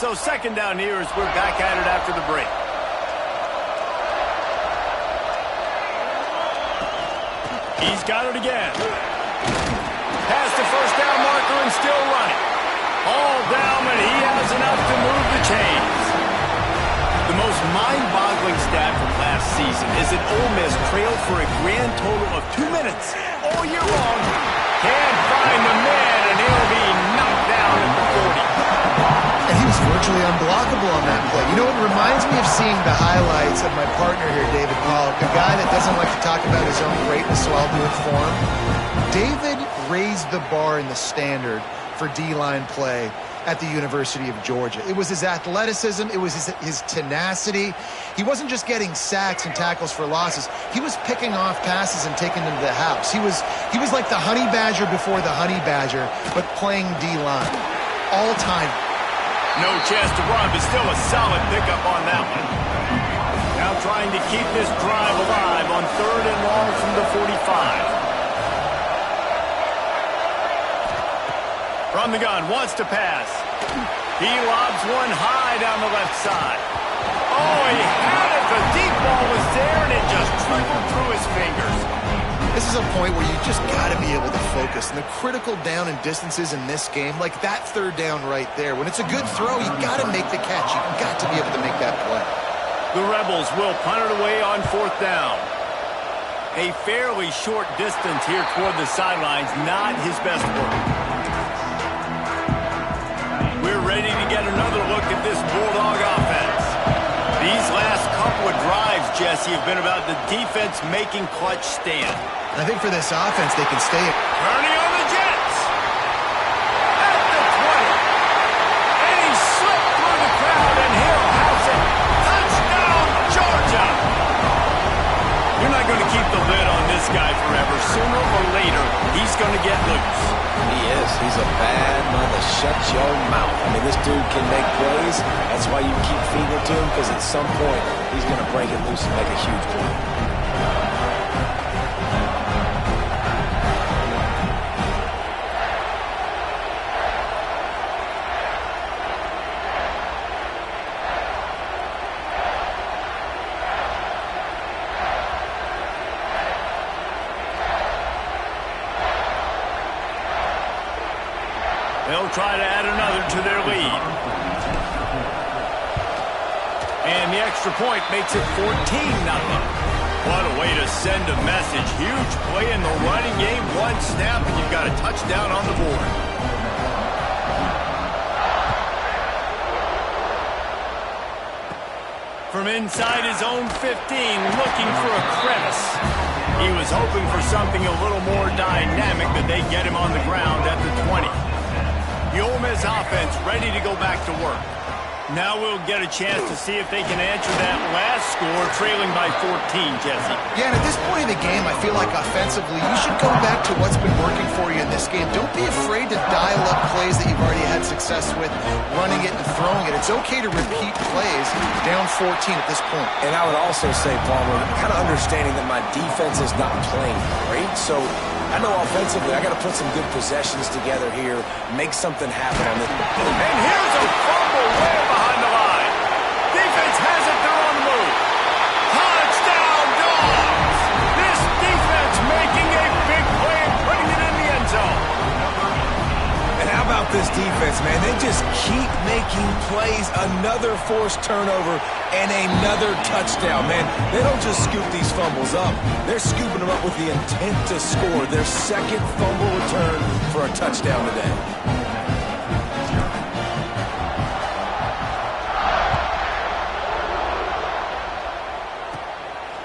So second down here as we're back at it after the break. He's got it again. Past the first down marker and still running. All down, and he has enough to move the chains. The most mind-boggling stat from last season is that Ole Miss trailed for a grand total of 2 minutes all year long. Can't find the man, and he'll be knocked down at the 40. And he was virtually unblockable on that play. You know, it reminds me of seeing the highlights of my partner here, David Pollock, a guy that doesn't like to talk about his own greatness, so I'll do it for him. David raised the bar in the standard for D-line play at the University of Georgia. It was his athleticism. It was his tenacity. He wasn't just getting sacks and tackles for losses. He was picking off passes and taking them to the house. He was like the honey badger before the honey badger, but playing D-line. All time. No chance to run, but still a solid pickup on that one. Now trying to keep this drive alive on 3rd and long from the 45. From the gun, wants to pass. He lobs one high down the left side. Oh, he had it. The deep ball was there, and it just trickled through his fingers. This is a point where you just got to be able to focus. And the critical down and distances in this game, like that 3rd down right there, when it's a good throw, you got to make the catch. You've got to be able to make that play. The Rebels will punt it away on 4th down. A fairly short distance here toward the sidelines, not his best work. We're ready to get another look at this Bulldog offense. These last couple of drives, Jesse, have been about the defense making clutch stand. I think for this offense, they can stay. Turning on the Jets. At the 20. And he slipped through the crowd, and he'll house it. Touchdown, Georgia. You're not going to keep the lid on this guy forever. Sooner or later, he's going to get loose. He is. He's a bad mother. Shut your mouth. I mean, this dude can make plays. That's why you keep feeding it to him, because at some point, he's going to break it loose and make a huge play. They'll try to add another to their lead. And the extra point makes it 14-0. What a way to send a message. Huge play in the running game. One snap, and you've got a touchdown on the board. From inside his own 15, looking for a crevice. He was hoping for something a little more dynamic, but they get him on the ground at the 20. The Ole Miss offense ready to go back to work. Now we'll get a chance to see if they can answer that last score, trailing by 14, Jesse. Yeah, and at this point in the game, I feel like offensively, you should go back to what's been working for you in this game. Don't be afraid to dial up plays that you've already had success with, running it and throwing it. It's okay to repeat plays down 14 at this point. And I would also say, Palmer, kind of understanding that my defense is not playing great, so I know offensively I got to put some good possessions together here, make something happen on this. And here's a fumble way behind the line. Defense has it, they're on the move. Touchdown, Dogs! This defense making a big play and putting it in the end zone. And how about this defense, man? They just keep making plays. Another forced turnover and another touchdown, man. They don't just scoop these fumbles up. They're scooping them up with the intent to score. Their second fumble return for a touchdown today.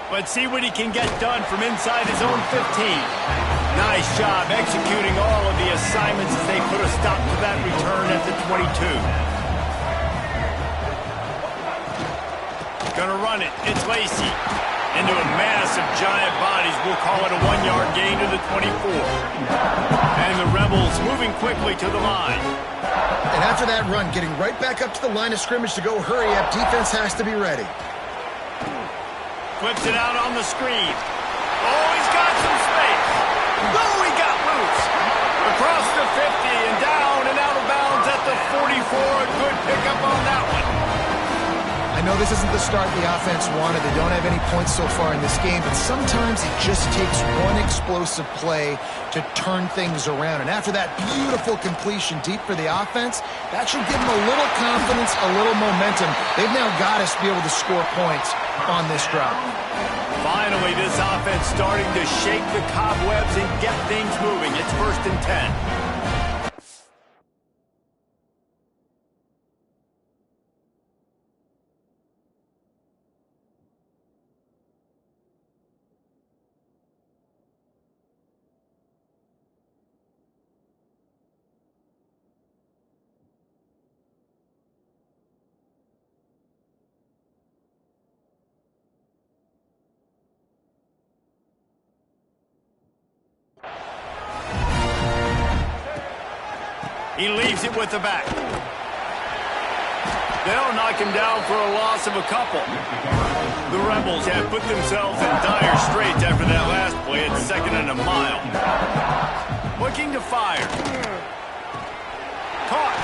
Let's see what he can get done from inside his own 15. Nice job executing all of the assignments as they put a stop to that return at the 22. Gonna run it. It's Lacey. Into a mass of giant bodies. We'll call it a 1-yard gain to the 24. And the Rebels moving quickly to the line. And after that run, getting right back up to the line of scrimmage to go hurry up, defense has to be ready. Flips it out on the screen. Oh, he's got some space. Oh, he got loose. Across the 50 and down and out of bounds at the 44. A good pickup on that know this isn't the start the offense wanted. They don't have any points so far in this game, but sometimes it just takes one explosive play to turn things around. And after that beautiful completion deep for the offense, that should give them a little confidence, a little momentum. They've now got us to be able to score points on this drive. Finally, this offense starting to shake the cobwebs and get things moving. It's 1st and 10. He leaves it with the back. They'll knock him down for a loss of a couple. The Rebels have put themselves in dire straits after that last play at 2nd and a mile. Looking to fire. Caught.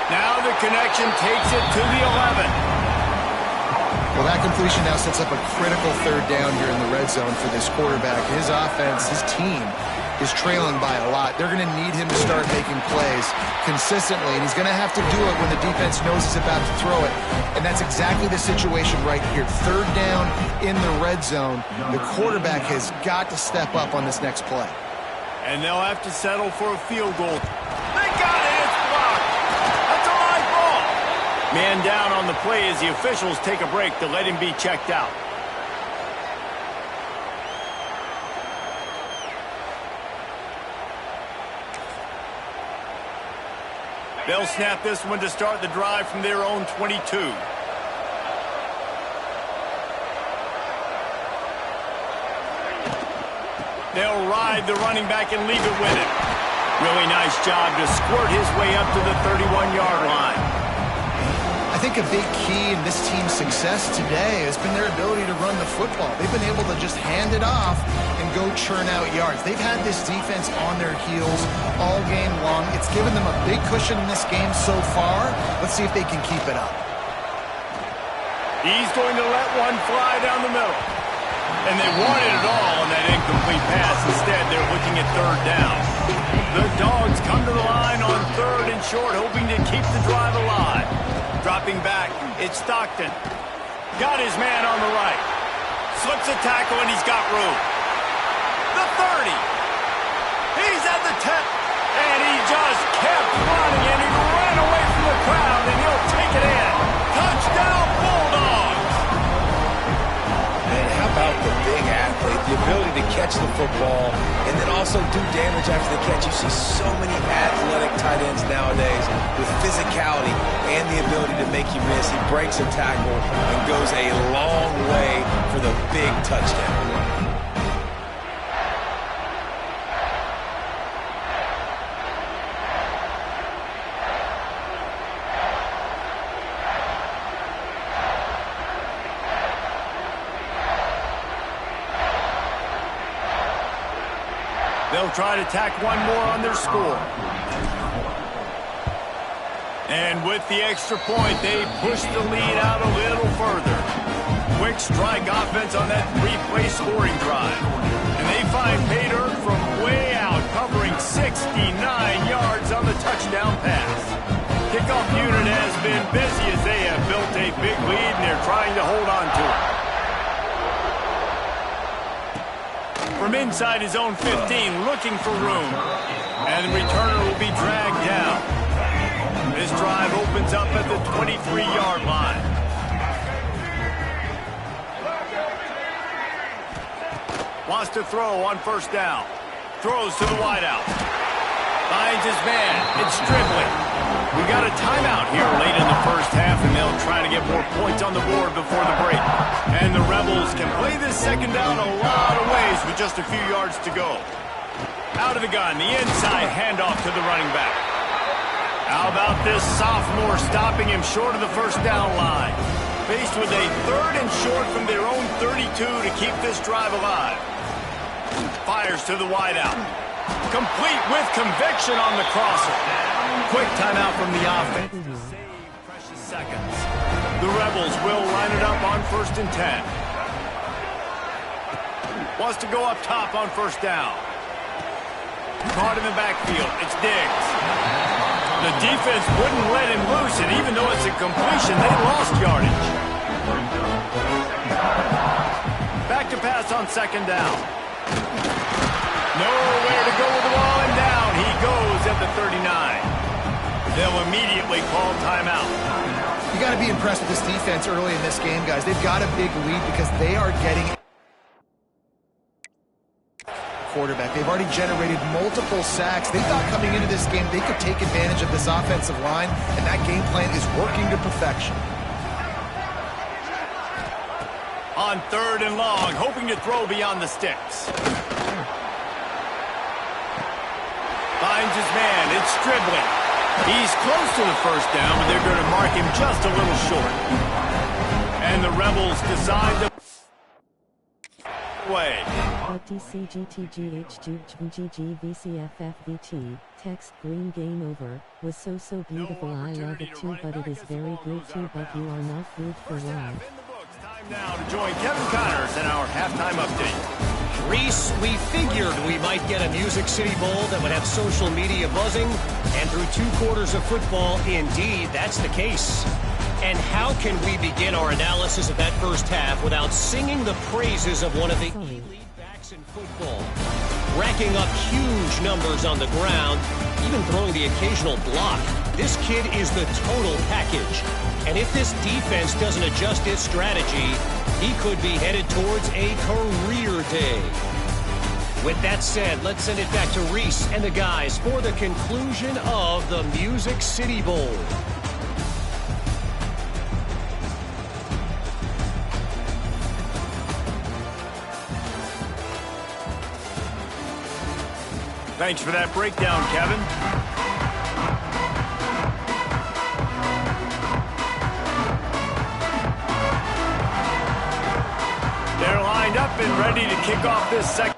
Now the connection takes it to the 11. Well, that completion now sets up a critical 3rd down here in the red zone for this quarterback. His offense, his team, is trailing by a lot. They're going to need him to start making plays consistently, and he's going to have to do it when the defense knows he's about to throw it. And that's exactly the situation right here. 3rd down in the red zone. The quarterback has got to step up on this next play. And they'll have to settle for a field goal. They got it! It's blocked! That's a live ball! Man down on the play as the officials take a break to let him be checked out. They'll snap this one to start the drive from their own 22. They'll ride the running back and leave it with him. Really nice job to squirt his way up to the 31-yard line. I think a big key in this team's success today has been their ability to run the football. They've been able to just hand it off and go churn out yards. They've had this defense on their heels all game long. It's given them a big cushion in this game so far. Let's see if they can keep it up. He's going to let one fly down the middle. And they wanted it all on that incomplete pass. Instead, they're looking at 3rd down. The Dogs come to the line on 3rd and short, hoping to keep the drive alive. Dropping back, it's Stockton. Got his man on the right. Slips a tackle, and he's got room. The 30. He's at the 10. And he just kept running, and he ran away from the crowd, and he'll take it in. Touchdown, Bulldogs! Man, how about the big athlete, the ability to catch the football and then also do damage after the catch. You see so many athletic tight ends nowadays with physicality and the ability to make you miss. He breaks a tackle and goes a long way for the big touchdown. They'll try to tack one more on their score. And with the extra point, they push the lead out a little further. Quick strike offense on that 3-play scoring drive. And they find pay dirt from way out, covering 69 yards on the touchdown pass. Kickoff unit has been busy as they have built a big lead, and they're trying to hold on to it. From inside his own 15, looking for room. And the returner will be dragged down. This drive opens up at the 23-yard line. Wants to throw on 1st down. Throws to the wideout. Finds his man. It's Stribley. We got a timeout here late in the 1st half, and they'll try to get more points on the board before the break. And the Rebels can play this 2nd down a lot of ways with just a few yards to go. Out of the gun, the inside handoff to the running back. How about this sophomore stopping him short of the 1st down line? Faced with a 3rd and short from their own 32 to keep this drive alive. Fires to the wideout. Complete with conviction on the crosser. Quick timeout from the offense to save precious seconds. The Rebels will line it up on 1st and 10. Wants to go up top on 1st down. Caught in the backfield. It's Diggs. The defense wouldn't let him loose, and even though it's a completion, they lost yardage. Back to pass on 2nd down. Nowhere to go with the ball, and down he goes at the 39. They'll immediately call timeout. You got to be impressed with this defense early in this game, guys. They've got a big lead because they are getting quarterback. They've already generated multiple sacks. They thought coming into this game they could take advantage of this offensive line, and that game plan is working to perfection. On 3rd and long, hoping to throw beyond the sticks. Finds his man. It's Stribling. He's close to the 1st down, but they're going to mark him just a little short. And the Rebels decide to way. DCGTGHGGVCFFVT. Text green game over. Was so beautiful. I love it too, but it is very good too, but you are not good for long. Time now to join Kevin Connors in our halftime update. Reese, we figured we might get a Music City Bowl that would have social media buzzing, and through 2 quarters of football, indeed, that's the case. And how can we begin our analysis of that first half without singing the praises of one of the elite backs in football? Racking up huge numbers on the ground, even throwing the occasional block. This kid is the total package. And if this defense doesn't adjust its strategy, he could be headed towards a career day. With that said, let's send it back to Reese and the guys for the conclusion of the Music City Bowl. Thanks for that breakdown, Kevin. They're lined up and ready to kick off this second.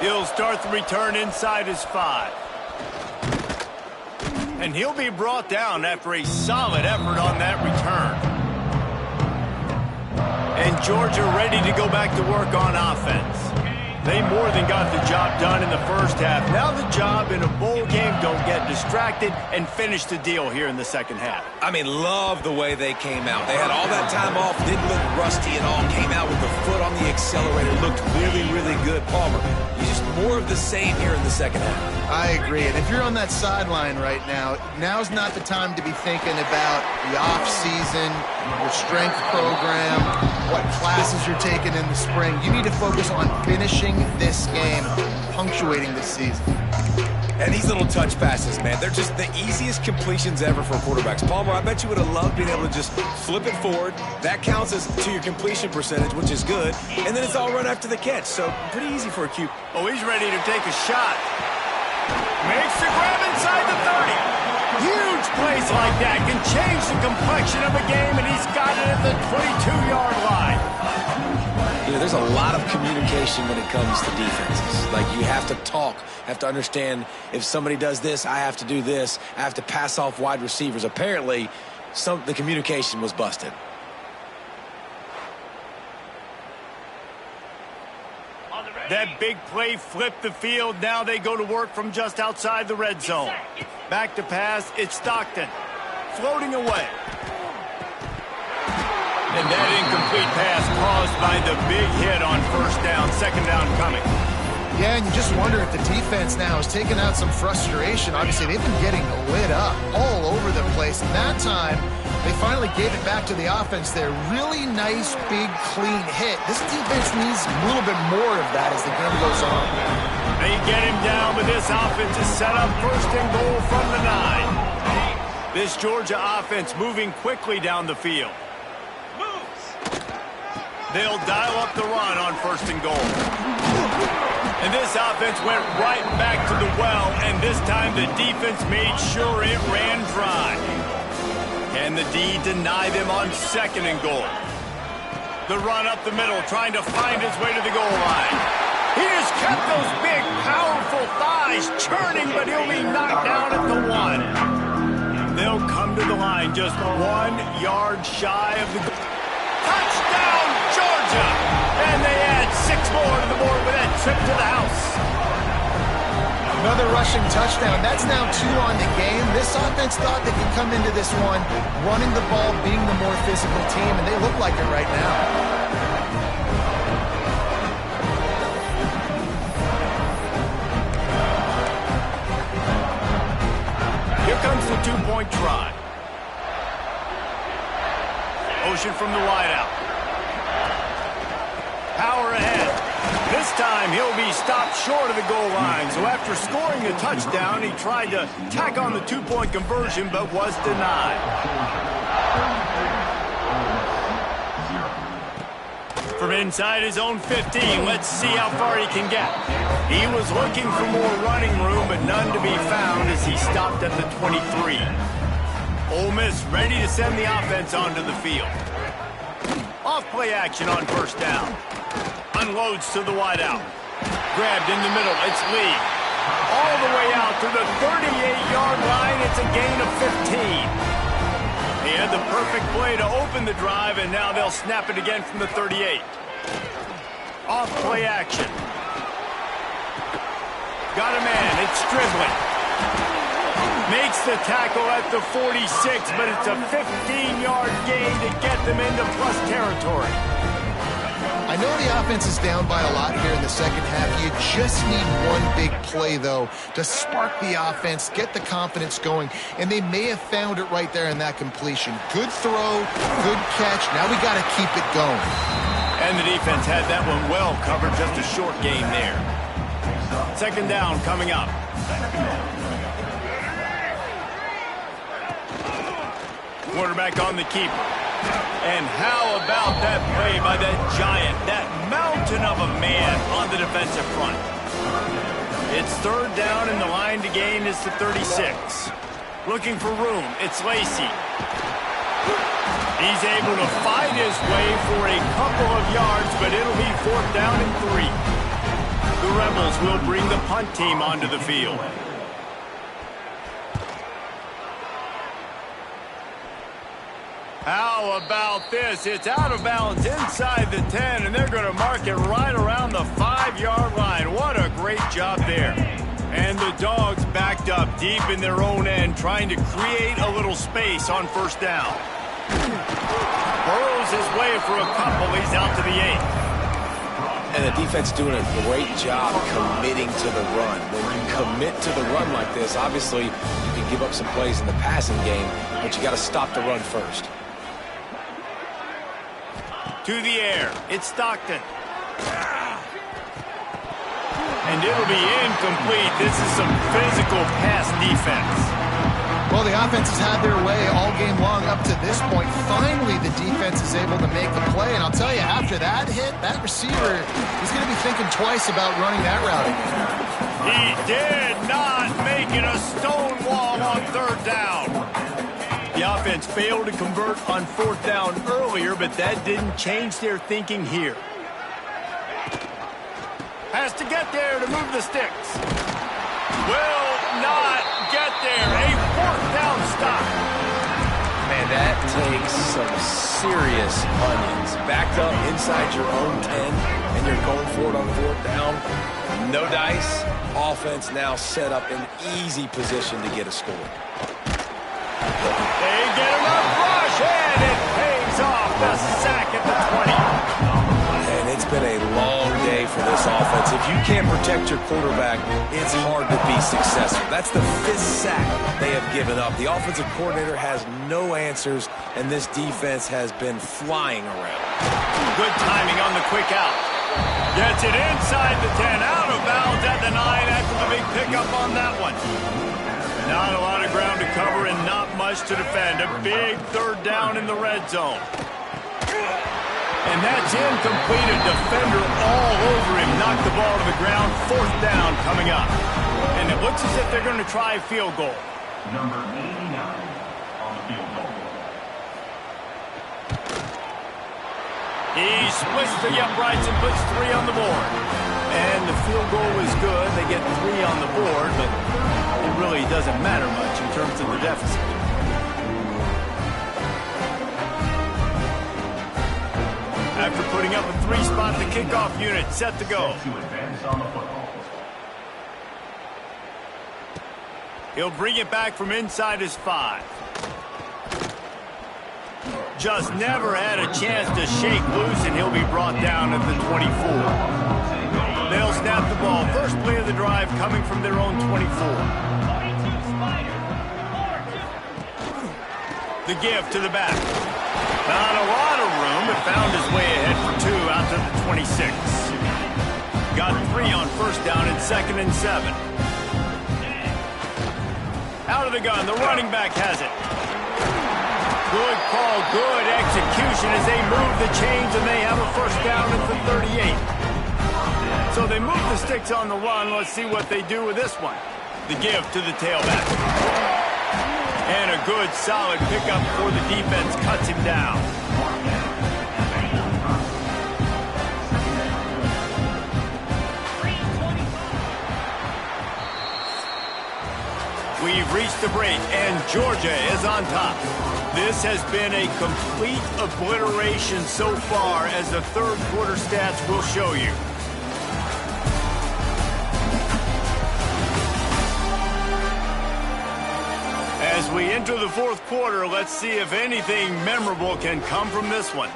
He'll start the return inside his 5. And he'll be brought down after a solid effort on that return. And Georgia ready to go back to work on offense. They more than got the job done in the first half. Now the job in a bowl game, don't get distracted and finish the deal here in the second half. I mean, love the way they came out. They had all that time off, didn't look rusty at all, came out with the foot on the accelerator, looked really, really good. Palmer, you just more of the same here in the second half. I agree. And if you're on that sideline right now, now's not the time to be thinking about the off-season, your strength program, what classes you're taking in the spring. You need to focus on finishing this game, punctuating this season. And these little touch passes, man, they're just the easiest completions ever for quarterbacks. Palmer, I bet you would have loved being able to just flip it forward. That counts as to your completion percentage, which is good. And then it's all run after the catch, so pretty easy for a Q. Oh, he's ready to take a shot. Makes the grab inside the 30. Huge plays like that can change the complexion of a game, and he's got it at the 22-yard line. You know, there's a lot of communication when it comes to defenses. Like, you have to talk, have to understand if somebody does this, I have to do this. I have to pass off wide receivers. Apparently, the communication was busted. That big play flipped the field. Now they go to work from just outside the red zone. Back to pass. It's Stockton. Floating away. And that incomplete pass caused by the big hit on first down. Second down coming. Yeah, and you just wonder if the defense now has taken out some frustration. Obviously, they've been getting lit up all over the place. And that time, they finally gave it back to the offense there. Really nice, big, clean hit. This defense needs a little bit more of that as the game goes on. They get him down, but this offense is set up first and goal from the 9. This Georgia offense moving quickly down the field. They'll dial up the run on first and goal. And this offense went right back to the well, and this time the defense made sure it ran dry. Can the D deny them on second and goal? The run up the middle, trying to find his way to the goal line. He just kept those big, powerful thighs churning, but he'll be knocked down at the 1. They'll come to the line just 1 yard shy of the goal. Touchdown, Georgia! And they add 6 more to the board with that trip to the house. Another rushing touchdown. That's now 2 on the game. This offense thought they could come into this one running the ball, being the more physical team, and they look like it right now. Here comes the 2-point try. Motion from the wideout. Power ahead. This time he'll be stopped short of the goal line. So after scoring a touchdown, he tried to tack on the 2-point conversion, but was denied. From inside his own 15, let's see how far he can get. He was looking for more running room, but none to be found as he stopped at the 23. Ole Miss ready to send the offense onto the field. Off play action on first down. Unloads to the wideout. Grabbed in the middle. It's Lee. All the way out to the 38-yard line. It's a gain of 15. He had the perfect play to open the drive, and now they'll snap it again from the 38. Off play action. Got a man. It's Stribley. Makes the tackle at the 46, but it's a 15-yard gain to get them into plus territory. I know the offense is down by a lot here in the second half. You just need one big play, though, to spark the offense, get the confidence going, and they may have found it right there in that completion. Good throw, good catch. Now we got to keep it going. And the defense had that one well covered, just a short gain there. Second down coming up. Quarterback on the keeper. And how about that play by that giant, that mountain of a man on the defensive front? It's third down, and the line to gain is the 36. Looking for room. It's Lacey. He's able to fight his way for a couple of yards, but it'll be fourth down and 3. The Rebels will bring the punt team onto the field. How about this? It's out of bounds inside the 10, and they're going to mark it right around the 5-yard line. What a great job there. And the Dogs backed up deep in their own end, trying to create a little space on first down. Burrows his way for a couple. He's out to the 8. And the defense doing a great job committing to the run. When you commit to the run like this, obviously you can give up some plays in the passing game, but you got to stop the run first. To the air. It's Stockton. And it'll be incomplete. This is some physical pass defense. Well, the offense has had their way all game long up to this point. Finally, the defense is able to make a play. And I'll tell you, after that hit, that receiver is going to be thinking twice about running that route again. He did not make it a stone wall on third down. The offense failed to convert on fourth down earlier, but that didn't change their thinking here. Has to get there to move the sticks. Will not get there. A fourth down stop. Man, that takes some serious onions. Backed up inside your own 10, and you're going for it on fourth down. No dice. Offense now set up in easy position to get a score. They get enough rush, and it pays off. The sack at the 20. And it's been a long day for this this offense. If you can't protect your quarterback, it's hard to be successful. That's the 5th sack they have given up. The offensive coordinator has no answers, and this defense has been flying around. Good timing on the quick out. Gets it inside the 10, out of bounds at the 9 after the big pickup on that one. Not a lot of ground to cover and not much to defend. A big 3rd down in the red zone. And that's incomplete. A defender all over him. Knocked the ball to the ground. 4th down coming up. And it looks as if they're going to try a field goal. Number 89 on the field goal. He splits the uprights and puts 3 on the board. And the field goal is good. They get 3 on the board, but it really doesn't matter much in terms of the deficit. After putting up a 3-spot, the kickoff unit set to go. He'll bring it back from inside his 5. Just never had a chance to shake loose, and he'll be brought down at the 24. They'll snap the ball. First play of the drive coming from their own 24. The give to the back. Not a lot of room, but found his way ahead for 2 out to the 26. Got 3 on 1st down and 2nd and 7. Out of the gun, the running back has it. Good call, good execution as they move the chains, and they have a 1st down at the 38. So they move the sticks on the run. Let's see what they do with this one. The give to the tailback. And a good, solid pickup before the defense cuts him down. We've reached the break, and Georgia is on top. This has been a complete obliteration so far, as the 3rd quarter stats will show you. As we enter the 4th quarter, let's see if anything memorable can come from this one.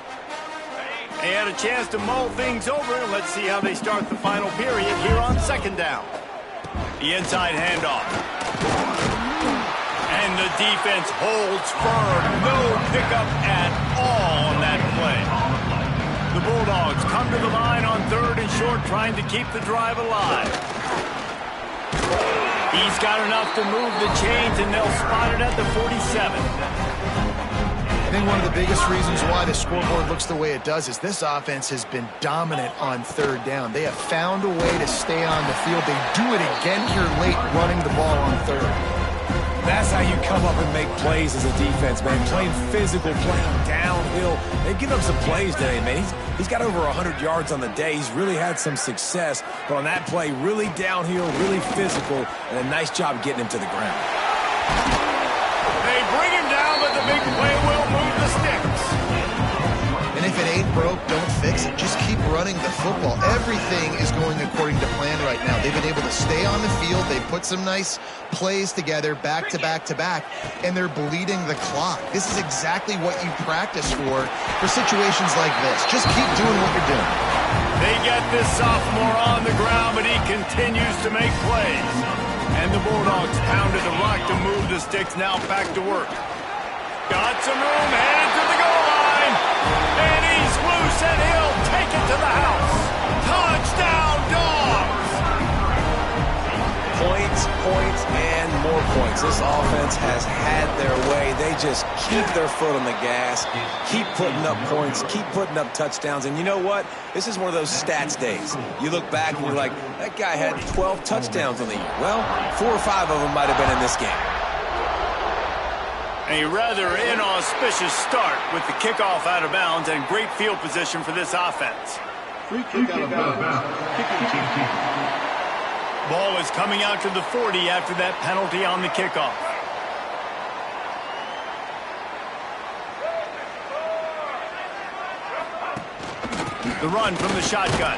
They had a chance to mull things over, and let's see how they start the final period here on 2nd down. The inside handoff. And the defense holds firm. No pickup at all on that play. The Bulldogs come to the line on 3rd and short, trying to keep the drive alive. He's got enough to move the chains, and they'll spot it at the 47. I think one of the biggest reasons why the scoreboard looks the way it does is this offense has been dominant on 3rd down. They have found a way to stay on the field. They do it again here late, running the ball on 3rd. That's how you come up and make plays as a defense, man. Playing physical, playing downhill. They've given him some plays today, man. He's got over 100 yards on the day. He's really had some success. But on that play, really downhill, really physical, and a nice job getting him to the ground. They bring him down, but the big play will move the sticks. And if it ain't broke, don't fix it. Just keep running the football. Everything is going according to plan right now. They've been able to stay on the field. They put some nice plays together back to back to back, and they're bleeding the clock. This is exactly what you practice for situations like this. Just keep doing what you're doing. They get this sophomore on the ground, but he continues to make plays. And the Bulldogs pounded the rock to move the sticks. Now back to work. Got some room, headed to the goal line. And he's loose, and he'll take it to the house. Touchdown, Dogs! Points, points, and more points. This offense has had their way. They just keep their foot on the gas, keep putting up points, keep putting up touchdowns. And you know what? This is one of those stats days. You look back and you're like, that guy had 12 touchdowns on the year. Well, 4 or 5 of them might have been in this game. A rather inauspicious start with the kickoff out of bounds, and great field position for this offense. Free kick out of bounds. Kicking team. Ball is coming out to the 40 after that penalty on the kickoff. The run from the shotgun.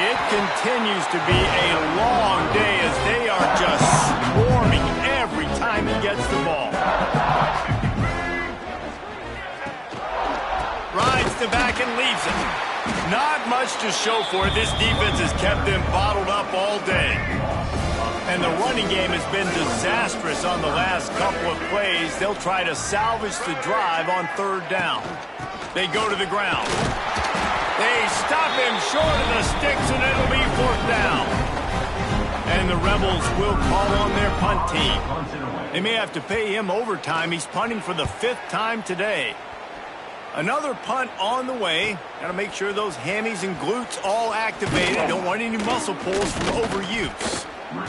It continues to be a long day as they are just swarming every time he gets the ball. Rides the back and leaves it. Not much to show for it. This defense has kept them bottled up all day. And the running game has been disastrous on the last couple of plays. They'll try to salvage the drive on third down. They go to the ground. They stop him short of the sticks, and it'll be fourth down. And the Rebels will call on their punt team. They may have to pay him overtime. He's punting for the 5th time today. Another punt on the way. Got to make sure those hammies and glutes all activated. Don't want any muscle pulls from overuse.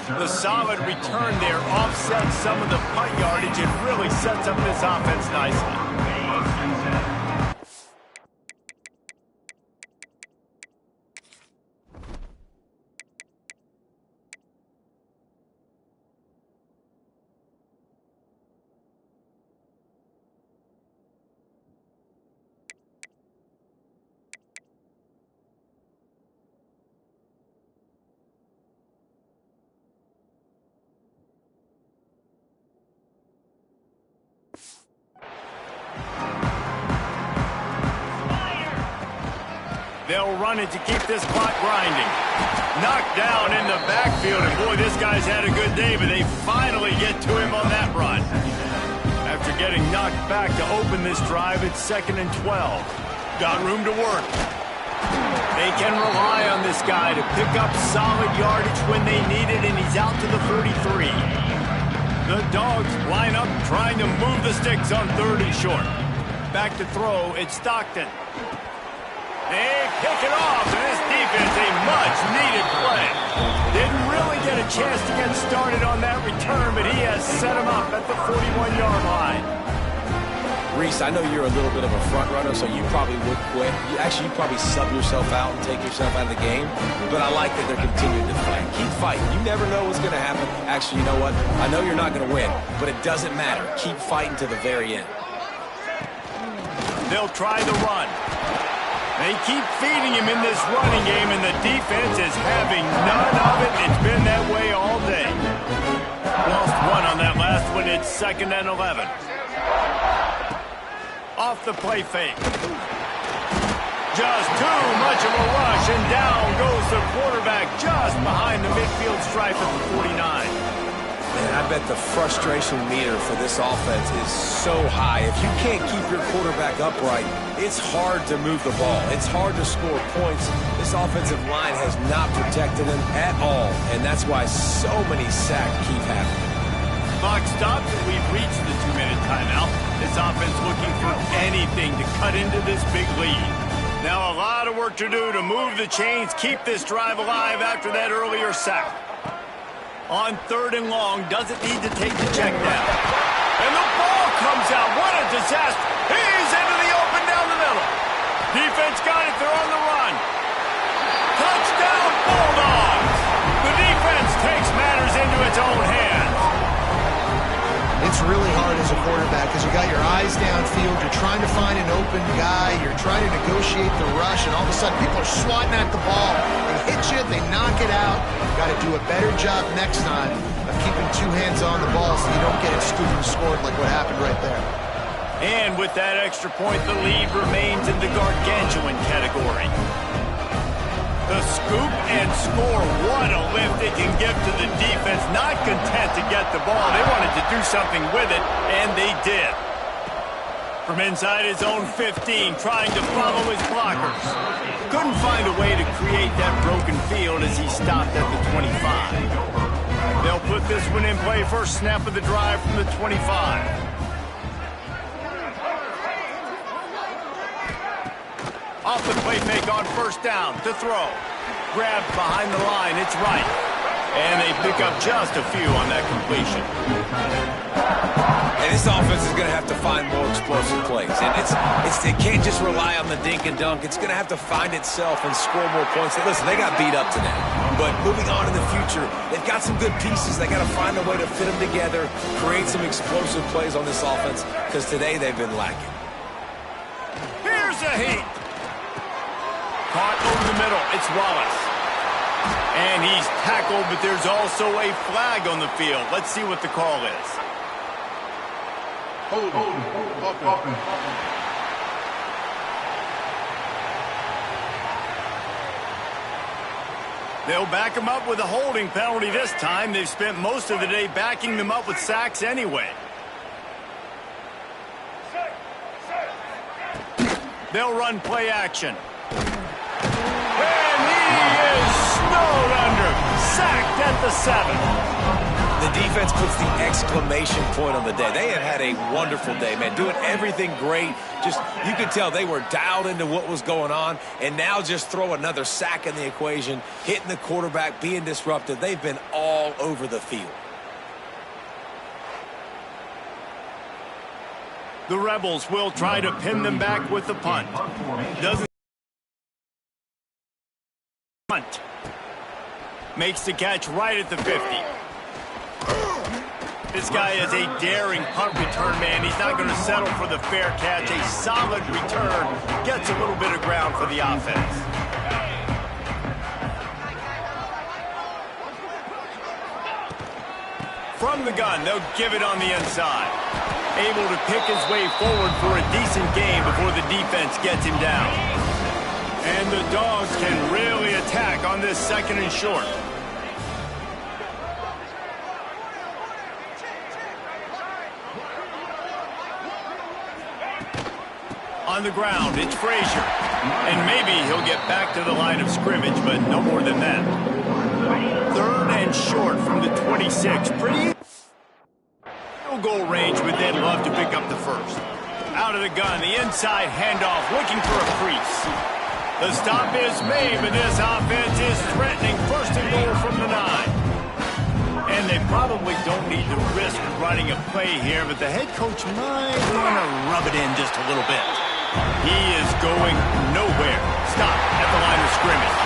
The solid return there offsets some of the punt yardage and really sets up this offense nicely. They'll run it to keep this clock grinding. Knocked down in the backfield, and boy, this guy's had a good day, but they finally get to him on that run. After getting knocked back to open this drive, it's 2nd and 12. Got room to work. They can rely on this guy to pick up solid yardage when they need it, and he's out to the 43. The Dogs line up trying to move the sticks on 3rd and short. Back to throw, it's Stockton. They pick it off, and this defense, a much-needed play. Didn't really get a chance to get started on that return, but he has set him up at the 41-yard line. Reese, I know you're a little bit of a front runner, so you probably would quit. You probably sub yourself out and take yourself out of the game, but I like that they're continuing to fight. Keep fighting. You never know what's going to happen. Actually, you know what? I know you're not going to win, but it doesn't matter. Keep fighting to the very end. They'll try the run. They keep feeding him in this running game, and the defense is having none of it. It's been that way all day. Lost one on that last one. It's 2nd and 11. Off the play fake. Just too much of a rush, and down goes the quarterback just behind the midfield stripe at the 49. Man, I bet the frustration meter for this offense is so high. If you can't keep your quarterback upright, it's hard to move the ball. It's hard to score points. This offensive line has not protected him at all, and that's why so many sacks keep happening. Clock stops, and we've reached the 2-minute timeout. This offense looking for anything to cut into this big lead. Now a lot of work to do to move the chains, keep this drive alive after that earlier sack. On 3rd and long, doesn't need to take the check down. And the ball comes out. What a disaster. He's into the open down the middle. Defense got it. They're on the run. Touchdown, Bulldogs. The defense takes matters into its own hands. It's really hard as a quarterback because you got your eyes downfield. You're trying to find an open guy. You're trying to negotiate the rush, and all of a sudden people are swatting at the ball. They hit you. They knock it out. Got to do a better job next time of keeping 2 hands on the ball so you don't get it scooped and scored like what happened right there. And with that extra point, the lead remains in the gargantuan category. The scoop and score, what a lift they can give to the defense. Not content to get the ball. They wanted to do something with it, and they did. From inside his own 15, trying to follow his blockers. Couldn't find a way to create that broken field as he stopped at the 25. They'll put this one in play. First snap of the drive from the 25. Off the play fake on 1st down to throw. Grabbed behind the line, it's right. And they pick up just a few on that completion. And this offense is going to have to find more explosive plays. And it can't just rely on the dink and dunk. It's going to have to find itself and score more points. And listen, they got beat up today. But moving on in the future, they've got some good pieces. They got to find a way to fit them together, create some explosive plays on this offense, because today they've been lacking. Here's a heat. Caught over the middle. It's Wallace. And he's tackled, but there's also a flag on the field. Let's see what the call is. They'll back him up with a holding penalty this time. They've spent most of the day backing them up with sacks anyway. They'll run play action. And he is snowed under. Sacked at the 7. The defense puts the exclamation point on the day. They have had a wonderful day, man. Doing everything great. Just, you could tell they were dialed into what was going on. And now just throw another sack in the equation, hitting the quarterback, being disruptive. They've been all over the field. The Rebels will try to pin them back with the punt. Doesn't punt. Makes the catch right at the 50. This guy is a daring punt return man. He's not going to settle for the fair catch. A solid return. Gets a little bit of ground for the offense. From the gun, they'll give it on the inside. Able to pick his way forward for a decent gain before the defense gets him down. And the Dogs can really attack on this 2nd and short. On the ground, it's Frazier. And maybe he'll get back to the line of scrimmage, but no more than that. 3rd and short from the 26. Pretty field goal range, but they'd love to pick up the 1st. Out of the gun, the inside handoff, looking for a crease. The stop is made, but this offense is threatening 1st and goal from the 9. And they probably don't need to risk running a play here, but the head coach might want to rub it in just a little bit. He is going nowhere. Stop at the line of scrimmage.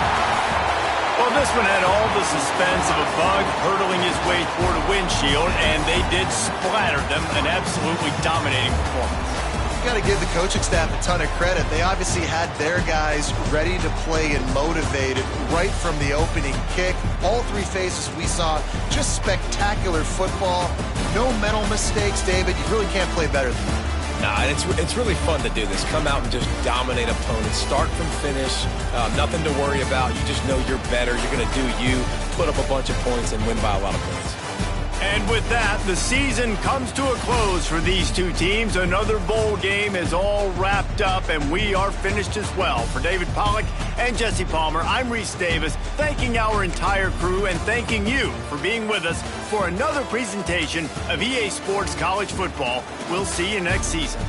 Well, this one had all the suspense of a bug hurtling his way toward a windshield, and they did splatter them. An absolutely dominating performance. You got to give the coaching staff a ton of credit. They obviously had their guys ready to play and motivated right from the opening kick. All 3 phases we saw, just spectacular football. No mental mistakes, David. You really can't play better than that. Nah, and it's really fun to do this. Come out and just dominate opponents. Start from finish. Nothing to worry about. You just know you're better. You're going to do you, put up a bunch of points, and win by a lot of points. And with that, the season comes to a close for these 2 teams. Another bowl game is all wrapped up, and we are finished as well. For David Pollack and Jesse Palmer, I'm Reese Davis, thanking our entire crew and thanking you for being with us for another presentation of EA Sports College Football. We'll see you next season.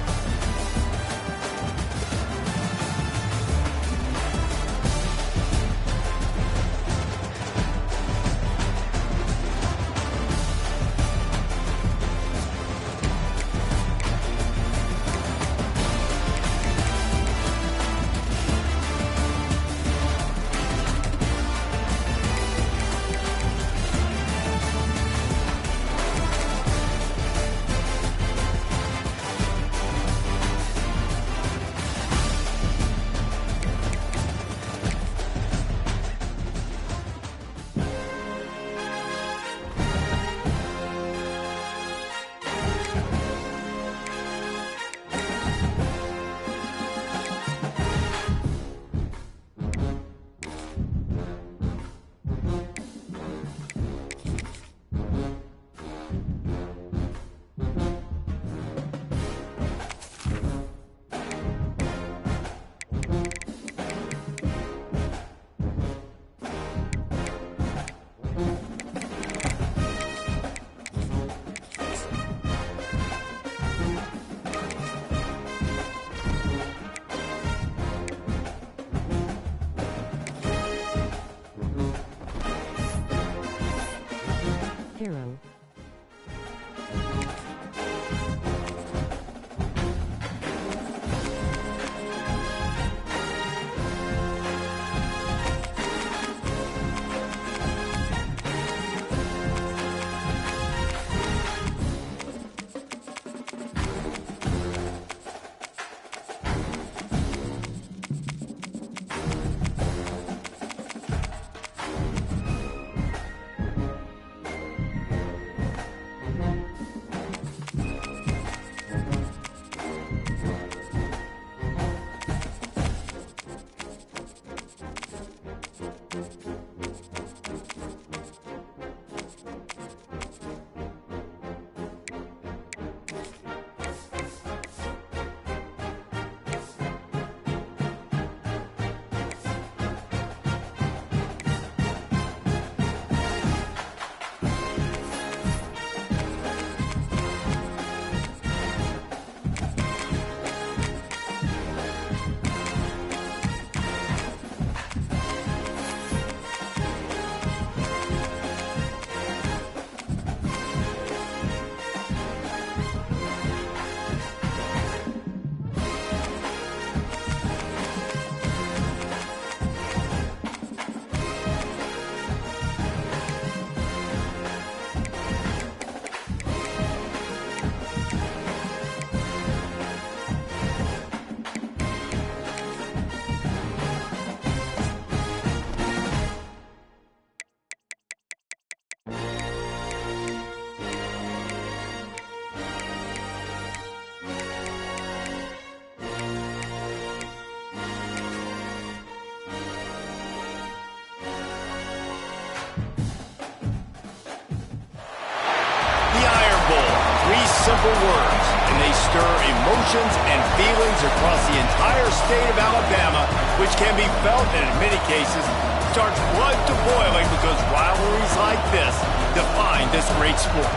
powerful words, and they stir emotions and feelings across the entire state of Alabama, which can be felt and in many cases starts blood to boiling because rivalries like this define this great sport.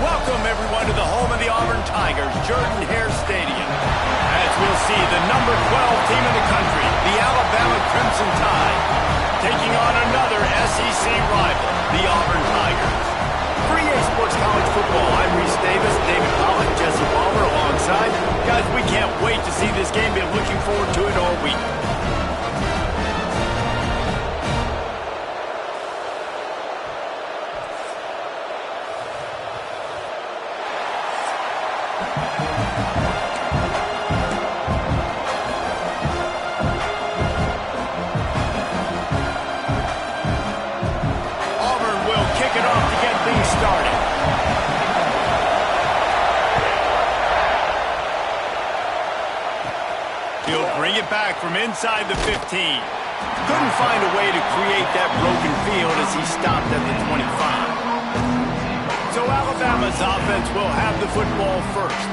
Welcome, everyone, to the home of the Auburn Tigers, Jordan-Hare Stadium. As we'll see, the number 12 team in the country, the Alabama Crimson Tide, taking on another SEC rival, the Auburn Tigers. For EA Sports College Football, I'm Reese Davis, David Pollock, Jesse Palmer alongside. Guys, we can't wait to see this game. Been looking forward to it all week. Back from inside the 15. Couldn't find a way to create that broken field as he stopped at the 25. So Alabama's offense will have the football first.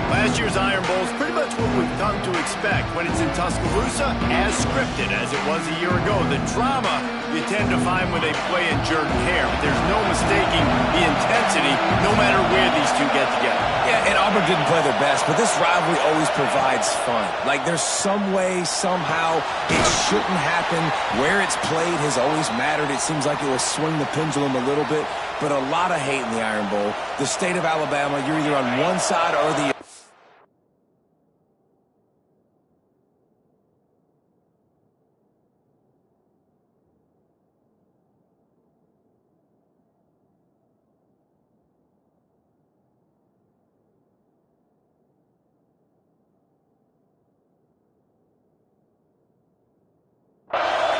Last year's Iron Bowl is pretty much what we've come to expect when it's in Tuscaloosa, as scripted as it was a year ago. The drama you tend to find when they play in Jordan-Hare, but there's no mistaking the intensity no matter where these two get together. Yeah, and Auburn didn't play their best, but this rivalry always provides fun. Like, there's some way, somehow, it shouldn't happen. Where it's played has always mattered. It seems like it will swing the pendulum a little bit, but a lot of hate in the Iron Bowl. The state of Alabama, you're either on one side or the other.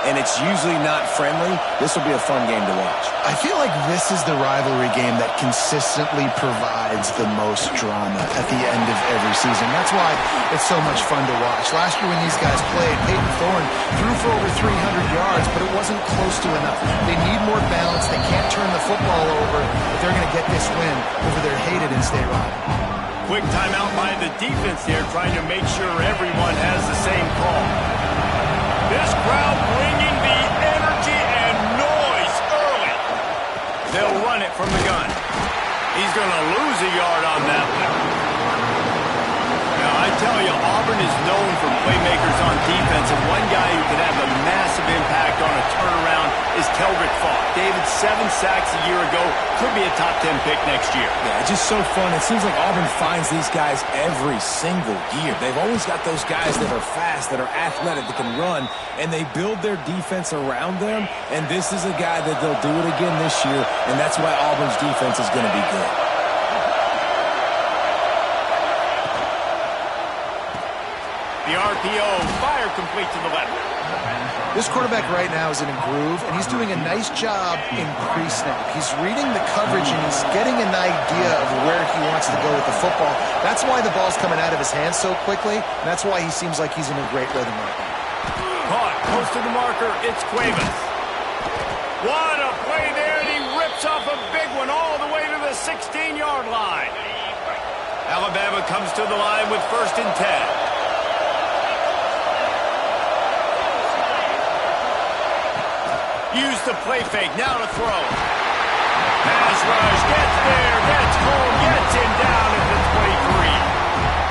And it's usually not friendly. This will be a fun game to watch. I feel like this is the rivalry game that consistently provides the most drama at the end of every season. That's why it's so much fun to watch. Last year when these guys played, Peyton Thorne threw for over 300 yards, but it wasn't close to enough. They need more balance. They can't turn the football over if they're going to get this win over their hated in-state rival. Quick timeout by the defense here, trying to make sure everyone has the same call. This crowd bringing the energy and noise early. They'll run it from the gun. He's going to lose a yard on that one. Now, I tell you, Auburn is known for playmakers on defense, and one guy who could have a massive impact on a turnaround is Keldrick Faulk. David, 7 sacks a year ago, could be a top 10 pick next year. Yeah, it's just so fun. It seems like Auburn finds these guys every single year. They've always got those guys that are fast, that are athletic, that can run, and they build their defense around them, and this is a guy that they'll do it again this year, and that's why Auburn's defense is going to be good. The RPO, fire complete to the left. This quarterback right now is in a groove, and he's doing a nice job in pre-snap. He's reading the coverage, and he's getting an idea of where he wants to go with the football. That's why the ball's coming out of his hands so quickly, and that's why he seems like he's in a great rhythm right now. Caught, close to the marker, it's Cuevas. What a play there, and he rips off a big one all the way to the 16-yard line. Alabama comes to the line with 1st and 10. Use the play fake, now to throw. Pass rush, gets there, gets home, gets him down at the 23.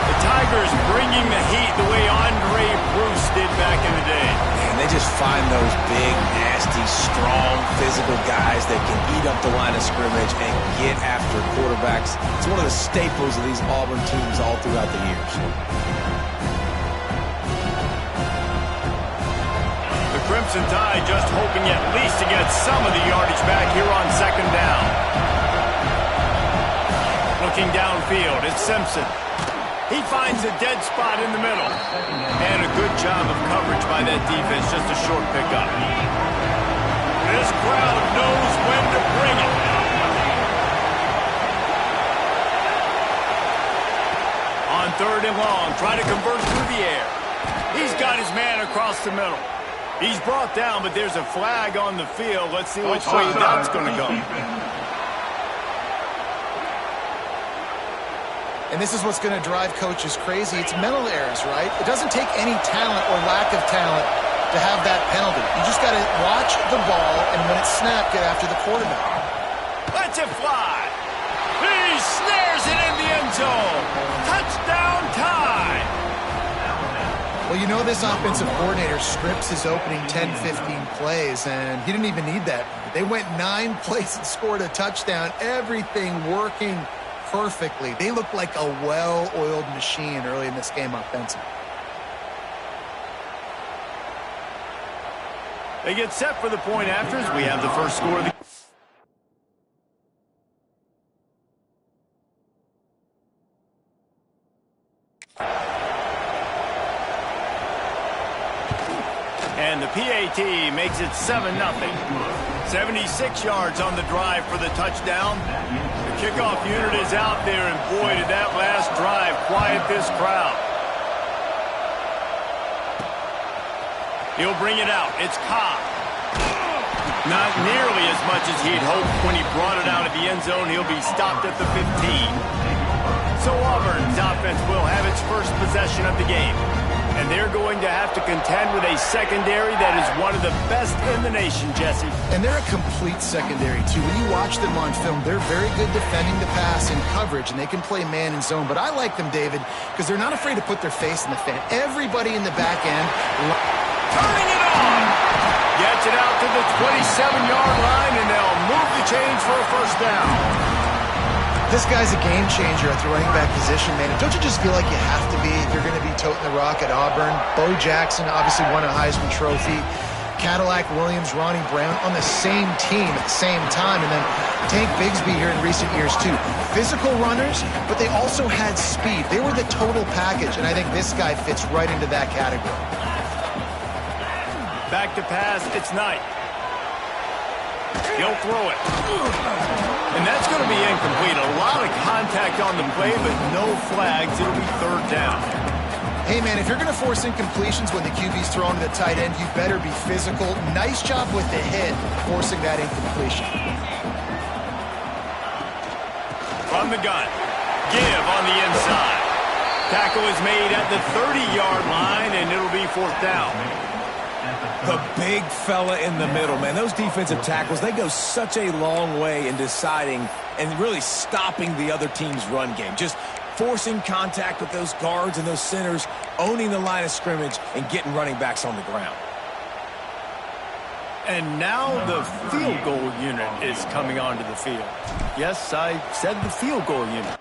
The Tigers bringing the heat the way Andre Bruce did back in the day. Man, they just find those big, nasty, strong, physical guys that can eat up the line of scrimmage and get after quarterbacks. It's one of the staples of these Auburn teams all throughout the years. Crimson Tide just hoping at least to get some of the yardage back here on 2nd down. Looking downfield, it's Simpson. He finds a dead spot in the middle. And a good job of coverage by that defense, just a short pickup. This crowd knows when to bring it. On 3rd and long, try to convert through the air. He's got his man across the middle. He's brought down, but there's a flag on the field. Let's see which way that's going to go. And this is what's going to drive coaches crazy. It's mental errors, right? It doesn't take any talent or lack of talent to have that penalty. You just got to watch the ball, and when it's snapped, get after the quarterback. Let's it fly. He snares it in the end zone. Touchdown time. Well, you know this offensive coordinator scripts his opening 10, 15 plays, and he didn't even need that. They went 9 plays and scored a touchdown. Everything working perfectly. They look like a well-oiled machine early in this game offensively. They get set for the point afters. We have the first score of the and the PAT makes it 7-0. 76 yards on the drive for the touchdown. The kickoff unit is out there, and boy, did that last drive quiet this crowd. He'll bring it out. It's Cobb. Not nearly as much as he'd hoped when he brought it out of the end zone. He'll be stopped at the 15. So Auburn's offense will have its first possession of the game. And they're going to have to contend with a secondary that is one of the best in the nation, Jesse. And they're a complete secondary, too. When you watch them on film, they're very good defending the pass and coverage, and they can play man and zone. But I like them, David, because they're not afraid to put their face in the fan. Everybody in the back end turning it on. Gets it out to the 27-yard line, and they'll move the chains for a first down. This guy's a game changer at the running back position, man. Don't you just feel like you have to be if you're going to be toting the rock at Auburn? Bo Jackson obviously won a Heisman Trophy. Cadillac Williams, Ronnie Brown on the same team at the same time. And then Tank Bigsby here in recent years, too. Physical runners, but they also had speed. They were the total package, and I think this guy fits right into that category. Back to pass, it's Knight. He'll throw it. And that's going to be incomplete. A lot of contact on the play, but no flags. It'll be third down. Hey, man, if you're going to force incompletions when the QB's throwing to the tight end, you better be physical. Nice job with the hit, forcing that incompletion. From the gun. Give on the inside. Tackle is made at the 30-yard line, and it'll be fourth down. The big fella in the middle, man. Those defensive tackles, they go such a long way in deciding and really stopping the other team's run game. Just forcing contact with those guards and those centers, owning the line of scrimmage, and getting running backs on the ground. And now the field goal unit is coming onto the field. Yes, I said the field goal unit.